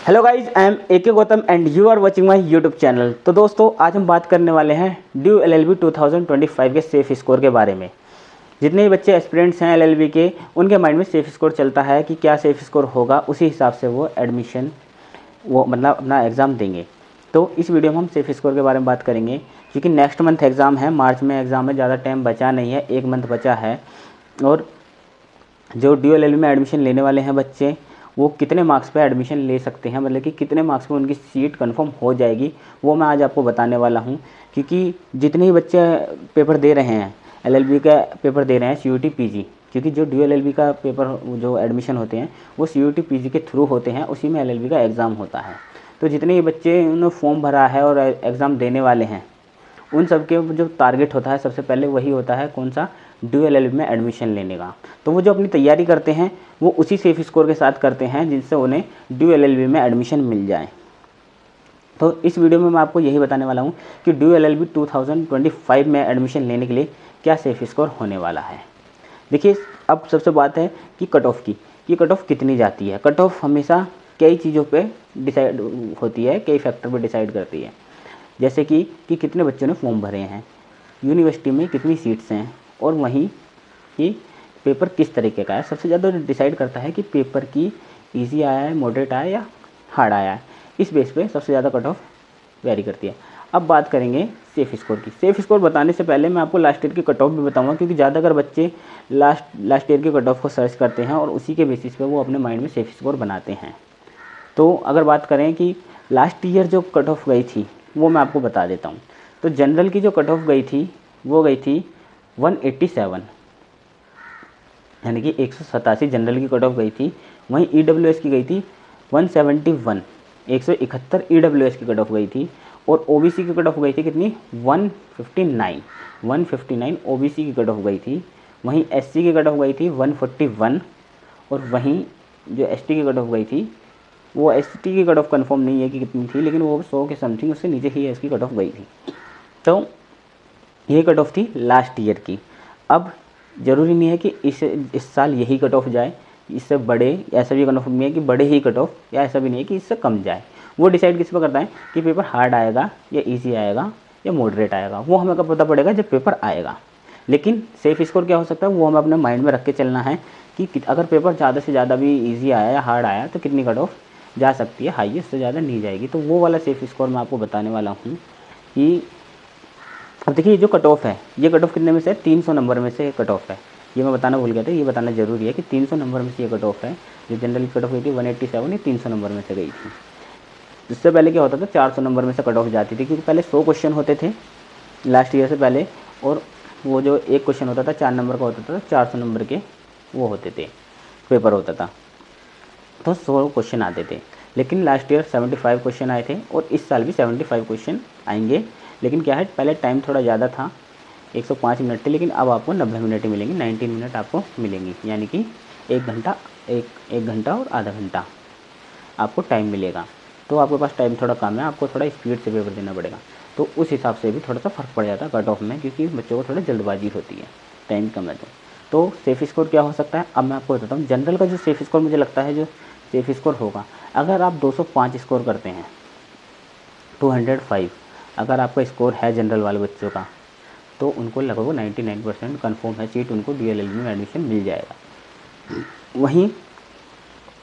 Hello guys, I am A K Gautam and you are watching my YouTube channel. तो दोस्तों, आज हम बात करने वाले हैं ड्यू एलएलबी 2025 के सेफ स्कोर के बारे में। जितने भी बच्चे एस्पिरेंट्स हैं एलएलबी के, उनके माइंड में सेफ स्कोर चलता है कि क्या सेफ स्कोर होगा, उसी हिसाब से वो एडमिशन मतलब अपना एग्ज़ाम देंगे। तो इस वीडियो में हम सेफ स्कोर के बारे में बात करेंगे, क्योंकि नेक्स्ट मंथ एग्ज़ाम है, मार्च में एग्ज़ाम है, ज़्यादा टाइम बचा नहीं है, 1 मंथ बचा है। और जो ड्यू एलएलबी में एडमिशन लेने वाले हैं बच्चे, वो कितने मार्क्स पे एडमिशन ले सकते हैं, मतलब कि कितने मार्क्स पे उनकी सीट कंफर्म हो जाएगी, वो मैं आज आपको बताने वाला हूँ। क्योंकि जितने ही बच्चे पेपर दे रहे हैं, एलएलबी का पेपर दे रहे हैं सीयूटी पीजी, क्योंकि जो ड्यू एलएलबी का पेपर जो एडमिशन होते हैं वो सीयूटी पीजी के थ्रू होते हैं, उसी में एलएलबी का एग्ज़ाम होता है। तो जितने ही बच्चे उन्होंने फॉर्म भरा है और एग्ज़ाम देने वाले हैं, उन सब के जो टारगेट होता है सबसे पहले वही होता है, कौन सा, ड्यू एलएलबी में एडमिशन लेने का। तो वो जो अपनी तैयारी करते हैं वो उसी सेफ स्कोर के साथ करते हैं जिनसे उन्हें ड्यू एलएलबी में एडमिशन मिल जाए। तो इस वीडियो में मैं आपको यही बताने वाला हूँ कि ड्यू एलएलबी 2025 में एडमिशन लेने के लिए क्या सेफ स्कोर होने वाला है। देखिए, अब सबसे बात है कि कट ऑफ की, कि कट ऑफ कितनी जाती है। कट ऑफ हमेशा कई चीज़ों पे डिसाइड होती है, कई फैक्टर पे डिसाइड करती है। जैसे कि कितने बच्चों ने फॉर्म भरे हैं, यूनिवर्सिटी में कितनी सीट्स हैं, और वहीं कि पेपर किस तरीके का है। सबसे ज़्यादा डिसाइड करता है कि पेपर की इजी आया है, मॉडरेट आया या हार्ड आया है। इस बेस पे सबसे ज़्यादा कट ऑफ वेरी करती है। अब बात करेंगे सेफ स्कोर की। सेफ स्कोर बताने से पहले मैं आपको लास्ट ईयर की कट ऑफ भी बताऊंगा, क्योंकि ज़्यादातर बच्चे लास्ट ईयर की कट ऑफ को सर्च करते हैं और उसी के बेसिस पे वो अपने माइंड में सेफ स्कोर बनाते हैं। तो अगर बात करें कि लास्ट ईयर जो कट ऑफ गई थी, वो मैं आपको बता देता हूँ। तो जनरल की जो कट ऑफ गई थी वो गई थी 187, यानी कि 187 जनरल की कट ऑफ गई थी। वहीं ईडब्ल्यूएस की गई थी 171, 171 ईडब्ल्यूएस की कट ऑफ गई थी। और ओबीसी की कट ऑफ गई थी कितनी, 159 ओबीसी की कट ऑफ गई थी। वहीं एससी की कट ऑफ गई थी 141, और वहीं जो एसटी की कट ऑफ गई थी, वो एसटी की कट ऑफ कन्फर्म नहीं है कि कितनी थी, लेकिन वो 100 के समथिंग, उससे नीचे ही इसकी कट ऑफ गई थी। तो ये कट ऑफ थी लास्ट ईयर की। अब ज़रूरी नहीं है कि इस साल यही कट ऑफ जाए, इससे बड़े, ऐसा भी कन्फर्म नहीं है कि बड़े ही कट ऑफ, या ऐसा भी नहीं है कि इससे कम जाए। वो डिसाइड किस पर करता है कि पेपर हार्ड आएगा या इजी आएगा या मॉडरेट आएगा, वो हमें कब पता पड़ेगा, जब पेपर आएगा। लेकिन सेफ स्कोर क्या हो सकता है, वो हमें अपने माइंड में रख के चलना है कि अगर पेपर ज़्यादा से ज़्यादा भी ईजी आया या हार्ड आया तो कितनी कट ऑफ जा सकती है, हाईएस्ट से ज़्यादा नहीं जाएगी। तो वो वाला सेफ स्कोर मैं आपको बताने वाला हूँ कि अब देखिए, ये जो कट ऑफ है, ये कट ऑफ कितने में से है, 300 नंबर में से कट ऑफ है। ये मैं बताना भूल गया था, ये बताना ज़रूरी है कि 300 नंबर में से ये कट ऑफ है। जो जनरल कट ऑफ गई थी 187, ये 300 नंबर में से गई थी। इससे पहले क्या होता था, 400 नंबर में से कट ऑफ जाती थी, क्योंकि पहले 100 क्वेश्चन होते थे लास्ट ईयर से पहले, और वो जो एक क्वेश्चन होता था 4 नंबर का होता था, 400 नंबर के वो होते थे, पेपर होता था, तो 100 क्वेश्चन आते थे। लेकिन लास्ट ईयर 75 क्वेश्चन आए थे, और इस साल भी 75 क्वेश्चन आएंगे। लेकिन क्या है, पहले टाइम थोड़ा ज़्यादा था, 105 मिनट थे, लेकिन अब आपको 90 मिनट ही मिलेंगी, 90 मिनट आपको मिलेंगी, यानी कि 1 घंटा, एक घंटा और आधा घंटा आपको टाइम मिलेगा। तो आपके पास टाइम थोड़ा कम है, आपको थोड़ा स्पीड से पेपर देना पड़ेगा। तो उस हिसाब से भी थोड़ा सा फ़र्क पड़ जाता है कट ऑफ में, क्योंकि बच्चों को थोड़ा जल्दबाजी होती है, टाइम कम है। तो सेफ स्कोर क्या हो सकता है, अब मैं आपको बताता हूँ। जनरल का जो सेफ स्कोर मुझे लगता है, जो सेफ स्कोर होगा, अगर आप 205 स्कोर करते हैं, 205 अगर आपका स्कोर है जनरल वाले बच्चों का, तो उनको लगभग 99% कन्फर्म है सीट, उनको डीएलएलबी में एडमिशन मिल जाएगा। वहीं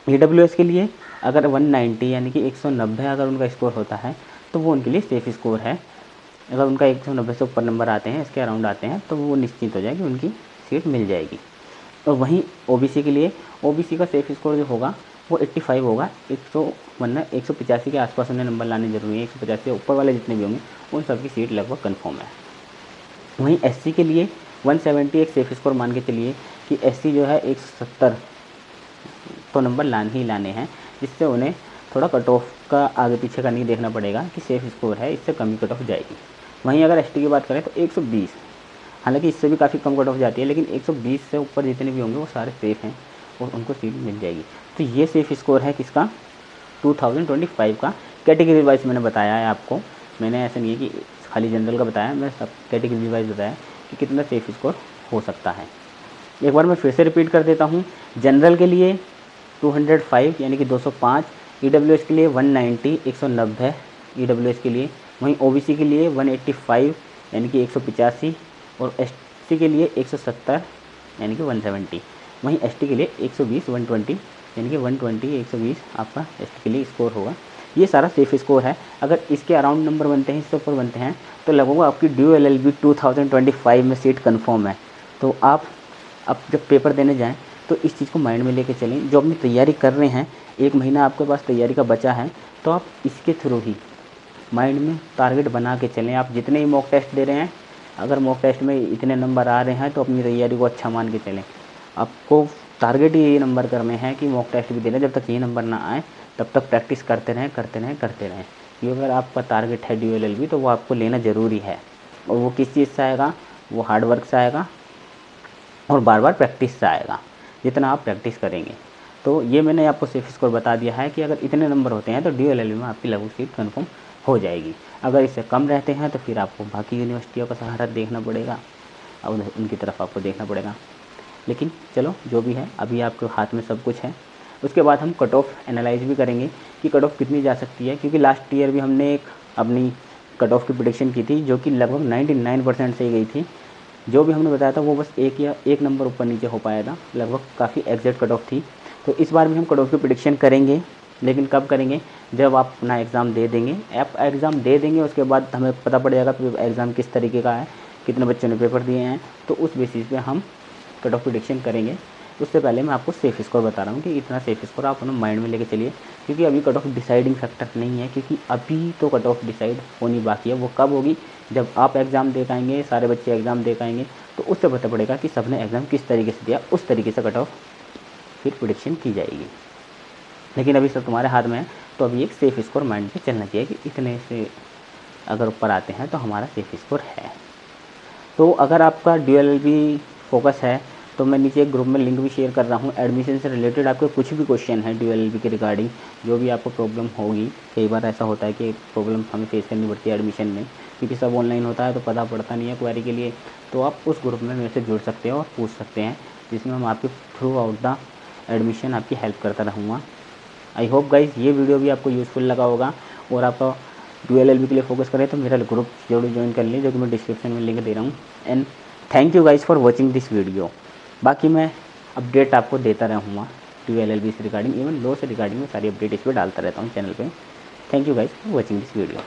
ईडब्ल्यूएस के लिए अगर 190 यानी कि 190 अगर उनका स्कोर होता है, तो वो उनके लिए सेफ स्कोर है। अगर उनका 190 से ऊपर नंबर आते हैं, इसके अराउंड आते हैं, तो वो निश्चित हो जाए कि उनकी सीट मिल जाएगी। और वहीं ओबीसी के लिए, ओबीसी का सेफ स्कोर जो होगा वो 85 होगा। 185 के आसपास उन्हें नंबर लाने जरूरी है। 150 से ऊपर वाले जितने भी होंगे उन सबकी सीट लगभग कंफर्म है। वहीं एससी के लिए 170 एक सेफ स्कोर मान के चलिए कि एससी जो है 170 तो नंबर लाने हैं, जिससे उन्हें थोड़ा कट ऑफ का आगे पीछे का नहीं देखना पड़ेगा कि सेफ स्कोर है, इससे कम ही कट ऑफ जाएगी। वहीं अगर एसटी की बात करें तो 120, हालांकि इससे भी काफ़ी कम कट ऑफ जाती है, लेकिन 120 से ऊपर जितने भी होंगे वो सारे सेफ़ हैं और उनको सीट मिल जाएगी। तो ये सेफ स्कोर है किसका, 2025 का। कैटेगरी वाइज मैंने बताया है आपको, मैंने ऐसा नहीं है कि खाली जनरल का बताया, मैं सब कैटेगरी वाइज बताया कि कितना सेफ स्कोर हो सकता है। एक बार मैं फिर से रिपीट कर देता हूँ। जनरल के लिए 205 यानी कि 205, EWS के लिए 190 190 EWS के लिए, वहीं OBC के लिए 185 यानी कि 185 और SC के लिए 170 यानी कि 170, वहीं ST के लिए 120 120 यानी कि 120 120 आपका ST के लिए स्कोर होगा। ये सारा सेफ स्कोर है। अगर इसके अराउंड नंबर बनते हैं, इससे ऊपर बनते हैं, तो लगभग आपकी ड्यू LLB 2025 में सीट कन्फर्म है। तो आप अब जब पेपर देने जाएँ तो इस चीज़ को माइंड में लेके चलें। जो अपनी तैयारी कर रहे हैं, 1 महीना आपके पास तैयारी का बचा है, तो आप इसके थ्रू ही माइंड में टारगेट बना के चलें। आप जितने ही मॉक टेस्ट दे रहे हैं, अगर मॉक टेस्ट में इतने नंबर आ रहे हैं तो अपनी तैयारी को अच्छा मान के चलें। आपको टारगेट ही ये नंबर करने हैं कि मॉक टेस्ट भी देना, जब तक ये नंबर ना आए तब तक प्रैक्टिस करते रहें करते रहें करते रहें। क्योंकि अगर आपका टारगेट है ड्यू LLB तो वो आपको लेना ज़रूरी है। और वो किस चीज़ से आएगा? वो हार्ड वर्क से आएगा और बार बार प्रैक्टिस से आएगा। जितना आप प्रैक्टिस करेंगे, तो ये मैंने आपको सेफ स्कोर बता दिया है कि अगर इतने नंबर होते हैं तो ड्यू LLB में आपकी लगभग सीट कन्फर्म हो जाएगी। अगर इससे कम रहते हैं तो फिर आपको बाकी यूनिवर्सिटियों का सहारा देखना पड़ेगा और उनकी तरफ आपको देखना पड़ेगा। लेकिन चलो जो भी है, अभी आपके हाथ में सब कुछ है। उसके बाद हम कट ऑफ एनालाइज भी करेंगे कि कट ऑफ कितनी जा सकती है, क्योंकि लास्ट ईयर भी हमने एक अपनी कट ऑफ की प्रेडिक्शन की थी जो कि लगभग 99% से ही गई थी। जो भी हमने बताया था वो बस एक नंबर ऊपर नीचे हो पाया था, लगभग काफ़ी एग्जैक्ट कट ऑफ थी। तो इस बार भी हम कट ऑफ की प्रेडिक्शन करेंगे, लेकिन कब करेंगे? जब आप अपना एग्ज़ाम दे देंगे। आप एग्ज़ाम दे देंगे, उसके बाद हमें पता पड़ जाएगा कि एग्ज़ाम किस तरीके का है, कितने बच्चों ने पेपर दिए हैं, तो उस बेसिस पे हम कट ऑफ प्रेडिक्शन करेंगे। उससे पहले मैं आपको सेफ स्कोर बता रहा हूँ कि इतना सेफ स्कोर आप अपना माइंड में लेके चलिए, क्योंकि अभी कट ऑफ डिसाइडिंग फैक्टर नहीं है, क्योंकि अभी तो कट ऑफ डिसाइड होनी बाकी है। वो कब होगी? जब आप एग्ज़ाम दे पाएंगे, सारे बच्चे एग्ज़ाम दे पाएंगे, तो उससे पता पड़ेगा कि सबने एग्ज़ाम किस तरीके से दिया, उस तरीके से कट ऑफ फिर प्रेडिक्शन की जाएगी। लेकिन अभी सब तुम्हारे हाथ में है, तो अभी एक सेफ स्कोर माइंड में चलना चाहिए कि इतने से अगर ऊपर आते हैं तो हमारा सेफ स्कोर है। तो अगर आपका ड्यू LLB फोकस है तो मैं नीचे एक ग्रुप में लिंक भी शेयर कर रहा हूँ। एडमिशन से रिलेटेड आपके कुछ भी क्वेश्चन है ड्यू LLB के रिगार्डिंग, जो भी आपको प्रॉब्लम होगी, कई बार ऐसा होता है कि प्रॉब्लम हमें फेस करनी पड़ती है एडमिशन में, क्योंकि सब ऑनलाइन होता है तो पता पड़ता नहीं है क्वेरी के लिए। तो आप उस ग्रुप में मेरे से जुड़ सकते हो और पूछ सकते हैं, जिसमें हम आपके थ्रू आउट द एडमिशन आपकी हेल्प करता रहूँगा। आई होप गाइज़ ये वीडियो भी आपको यूज़फुल लगा होगा, और आप ड्यू LLB के लिए फोकस करें तो मेरा ग्रुप जरूर ज्वाइन कर लें, जो कि मैं डिस्क्रिप्शन में लिंक दे रहा हूँ। And thank you guys for watching this video. बाकी मैं अपडेट आपको देता रहूँगा ड्यू LLB से रिगार्डिंग, इवन लॉ से रिगार्डिंग मैं सारी अपडेट इस पर डालता रहता हूँ चैनल पे। Thank you guys for watching this video.